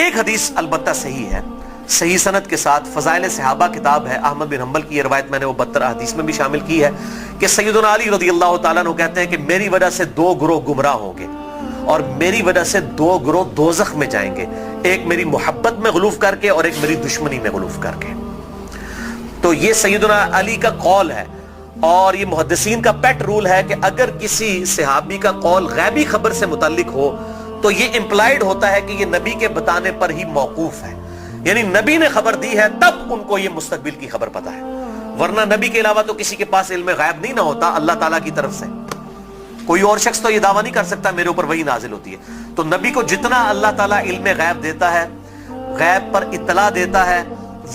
ایک حدیث البتہ صحیح ہے، صحیح سند کے ساتھ، فضائل صحابہ کتاب ہے، احمد بن حنبل کی یہ روایت میں نے وہ 72 حدیث میں بھی شامل کی ہے کہ سیدنا علی رضی اللہ تعالیٰ عنہ کہتے ہیں کہ میری وجہ سے 2 گروہ گمراہ ہوں گے اور میری وجہ سے 2 گروہ دوزخ میں جائیں گے، ایک میری محبت میں غلوف کر کے اور ایک میری دشمنی میں غلوف کر کے۔ تو یہ سیدنا علی کا قول ہے، اور یہ محدثین کا پیٹ رول ہے کہ اگر کسی صحابی کا قول غیبی خبر سے متعلق ہو تو یہ امپلائیڈ ہوتا ہے کہ یہ نبی کے بتانے پر ہی موقوف ہے، یعنی نبی نے خبر دی ہے تب ان کو یہ مستقبل کی خبر پتا ہے، ورنہ نبی کے علاوہ تو کسی کے پاس علم غیب نہیں نہ ہوتا اللہ تعالیٰ کی طرف سے۔ کوئی اور شخص تو یہ دعویٰ نہیں کر سکتا میرے اوپر وحی نازل ہوتی ہے۔ تو نبی کو جتنا اللہ تعالیٰ علم غیب دیتا ہے، غیب پر اطلاع دیتا ہے،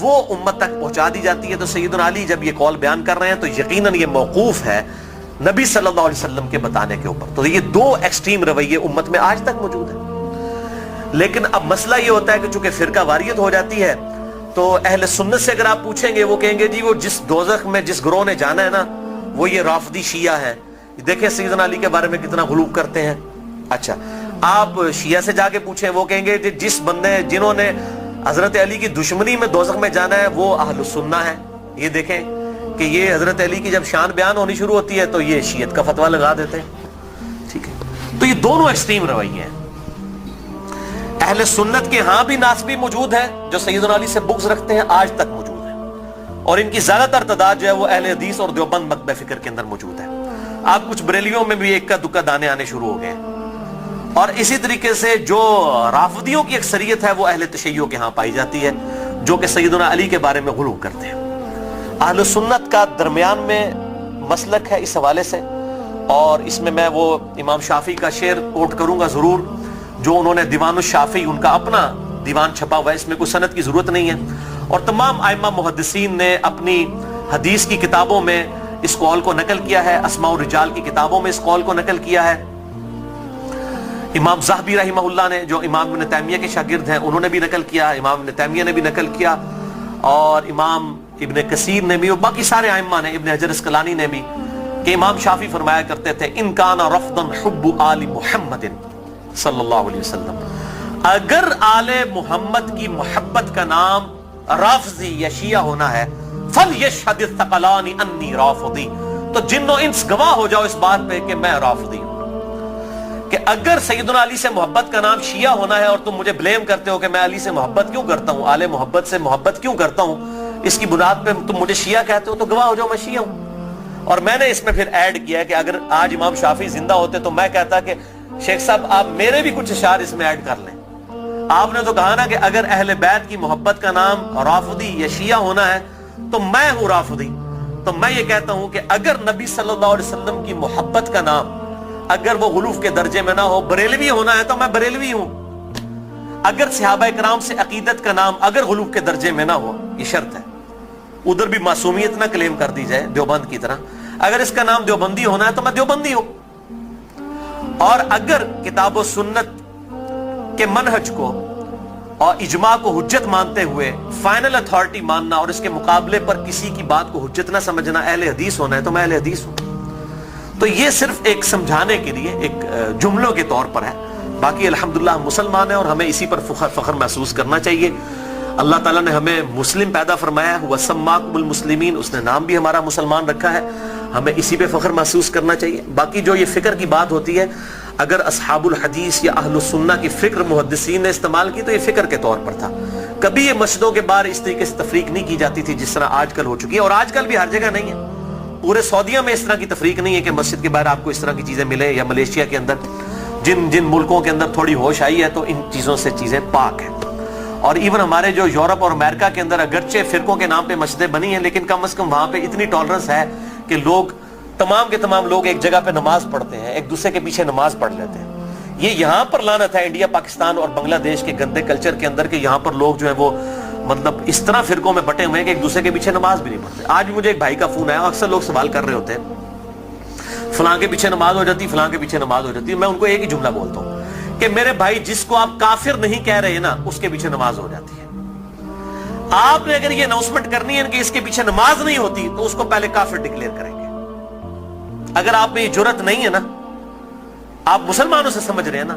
وہ امت تک پہنچا دی جاتی ہے۔ تو سیدنا علی جب یہ قول بیان کر رہے ہیں تو یقیناً یہ موقوف ہے نبی صلی اللہ علیہ وسلم کے بتانے کے اوپر۔ تو یہ 2 ایکسٹریم رویے امت میں آج تک موجود ہیں۔ لیکن اب مسئلہ یہ ہوتا ہے کہ چونکہ فرقہ واریت ہو جاتی ہے تو اہل سنت سے اگر آپ پوچھیں گے وہ کہیں گے جی وہ جس دوزخ میں جس گروہ نے جانا ہے نا وہ یہ رافضی شیعہ ہیں، دیکھیں سیدنا علی کے بارے میں کتنا غلوب کرتے ہیں۔ اچھا آپ شیعہ سے جا کے پوچھیں وہ کہیں گے جس بندے جنہوں نے حضرت علی کی دشمنی میں دوزخ میں جانا ہے وہ اہل سنہ ہے۔ یہ دیکھیں کہ یہ حضرت علی کی جب شان بیان ہونی شروع ہوتی ہے تو یہ شیعت کا فتویٰ لگا دیتے ہیں۔ ٹھیک ہے، تو یہ دونوں ایکسٹریم رویے ہیں۔ اہل سنت کے ہاں بھی ناسبی موجود ہیں جو سیدنا علی سے بغض رکھتے ہیں، آج تک موجود ہیں، اور ان کی زیادہ تر تعداد جو ہے وہ اہل حدیث اور دیوبند مکتبہ فکر کے اندر موجود ہے۔ آپ کچھ بریلیوں میں بھی ایک کا دکا دانے آنے شروع ہو گئے ہیں، اور اسی طریقے سے جو رافضیوں کی اکثریت ہے وہ اہل تشیع کے ہاں پائی جاتی ہے جو کہ سیدنا علی کے بارے میں غلو کرتے ہیں۔ اہل سنت کا درمیان میں مسلک ہے اس حوالے سے، اور اس میں وہ امام شافعی کا شعر کوٹ کروں گا ضرور، جو انہوں نے دیوان الشافعی ان کا اپنا دیوان چھپا ہوا ہے، اس میں کوئی سند کی ضرورت نہیں ہے، اور تمام ائمہ محدثین نے اپنی حدیث کی کتابوں میں اس قول کو نقل کیا ہے، اسماء الرجال کی کتابوں میں اس قول کو نقل کیا ہے۔ امام ذہبی رحمہ اللہ نے جو امام ابن تیمیہ کے شاگرد ہیں انہوں نے بھی نقل کیا، امام ابن تیمیہ نے بھی نقل کیا، اور امام ابن کثیر نے بھی، اور باقی سارے ائمہ نے، ابن حجر اسقلانی نے بھی، کہ امام شافعی فرمایا کرتے تھے ان کان رفضا حب آل محمد صلی اللہ علیہ وسلم، اگر آل محمد کی محبت کا نام رافضی یا شیعہ ہونا ہے فَلْيَشْهَدِ الثَّقَلَانِ أَنِّي رَافِضِي، تو جن و انس گواہ ہو جاؤ اس بات پہ کہ میں رافضی ہوں۔ کہ اگر سیدنا علی سے محبت کا نام شیعہ ہونا ہے اور تم مجھے بلیم کرتے ہو کہ میں علی سے محبت کیوں کرتا ہوں، آل محبت سے محبت کیوں کرتا ہوں، اس کی بنیاد پہ تم مجھے شیعہ کہتے ہو، تو گواہ ہو جاؤ میں شیعہ ہوں۔ اور میں نے اس میں پھر ایڈ کیا ہے کہ اگر آج امام شافعی زندہ ہوتے تو میں کہتا کہ شیخ صاحب آپ میرے بھی کچھ اشعار اس میں ایڈ کر لیں۔ آپ نے تو کہا نا کہ اگر اہل بیت کی محبت کا نام رافضی یا شیعہ ہونا ہے تو میں ہوں رافضی، تو میں یہ کہتا ہوں کہ اگر نبی صلی اللہ علیہ وسلم کی محبت کا نام اگر وہ غلوف کے درجے میں نہ ہو، بریلوی ہونا ہے تو میں بریلوی ہوں۔ اگر صحابہ کرام سے عقیدت کا نام اگر غلوف کے درجے میں نہ ہو، یہ شرط ہے، ادھر بھی معصومیت نہ کلیم کر دی جائے دیوبند کی طرح، اگر اس کا نام دیوبندی ہونا ہے تو میں دیوبندی ہوں۔ اور اگر کتاب و سنت کے منہج کو اور اجماع کو حجت مانتے ہوئے فائنل اتھارٹی ماننا اور اس کے مقابلے پر کسی کی بات کو حجت نہ سمجھنا اہل حدیث ہونا ہے تو میں اہل حدیث ہوں۔ تو یہ صرف ایک سمجھانے کے لیے ایک جملوں کے طور پر ہے، باقی الحمدللہ ہم مسلمان ہیں اور ہمیں اسی پر فخر محسوس کرنا چاہیے۔ اللہ تعالیٰ نے ہمیں مسلم پیدا فرمایا ہے، وَسَمَّاكُمُ الْمُسْلِمِينَ، اس نے نام بھی ہمارا مسلمان رکھا ہے، ہمیں اسی پہ فخر محسوس کرنا چاہیے۔ باقی جو یہ فکر کی بات ہوتی ہے، اگر اصحاب الحدیث یا اہل السنہ کی فکر محدثین نے استعمال کی تو یہ فکر کے طور پر تھا، کبھی یہ مسجدوں کے باہر اس طریقے سے تفریق نہیں کی جاتی تھی جس طرح آج کل ہو چکی ہے، اور آج کل بھی ہر جگہ نہیں ہے، پورے سعودیہ میں اس طرح کی تفریق نہیں ہے کہ مسجد کے باہر آپ کو اس طرح کی چیزیں ملیں، یا ملیشیا کے اندر جن ملکوں کے اندر تھوڑی ہوش آئی ہے تو ان چیزوں سے چیزیں پاک ہیں۔ اور ایون ہمارے جو یورپ اور امریکہ کے اندر اگرچہ فرقوں کے نام پہ مسجدیں بنی ہیں لیکن کم از کم وہاں پہ اتنی ٹالرنس ہے کہ لوگ تمام کے تمام لوگ ایک جگہ پہ نماز پڑھتے ہیں، ایک دوسرے کے پیچھے نماز پڑھ لیتے ہیں۔ یہ یہاں پر لعنت ہے انڈیا، پاکستان اور بنگلہ دیش کے گندے کلچر کے اندر کہ یہاں پر لوگ جو ہیں وہ مطلب اس طرح فرقوں میں بٹے ہوئے ہیں کہ ایک دوسرے کے پیچھے نماز بھی نہیں پڑھتے۔ آج مجھے ایک بھائی کا فون آیا، اکثر لوگ سوال کر رہے ہوتے ہیں فلاں کے پیچھے نماز ہو جاتی، فلاں کے پیچھے نماز ہو جاتی ہے۔ میں ان کو ایک ہی جملہ بولتا ہوں کہ میرے بھائی جس کو آپ کافر نہیں کہہ رہے نا اس کے پیچھے نماز ہو جاتی ہے۔ آپ نے اگر یہ اناؤنسمنٹ کرنی ہے کہ اس کے پیچھے نماز نہیں ہوتی تو اس کو پہلے کافر ڈکلیئر کریں گے۔ اگر آپ میں یہ جرت نہیں ہے نا، آپ مسلمانوں سے سمجھ رہے ہیں نا،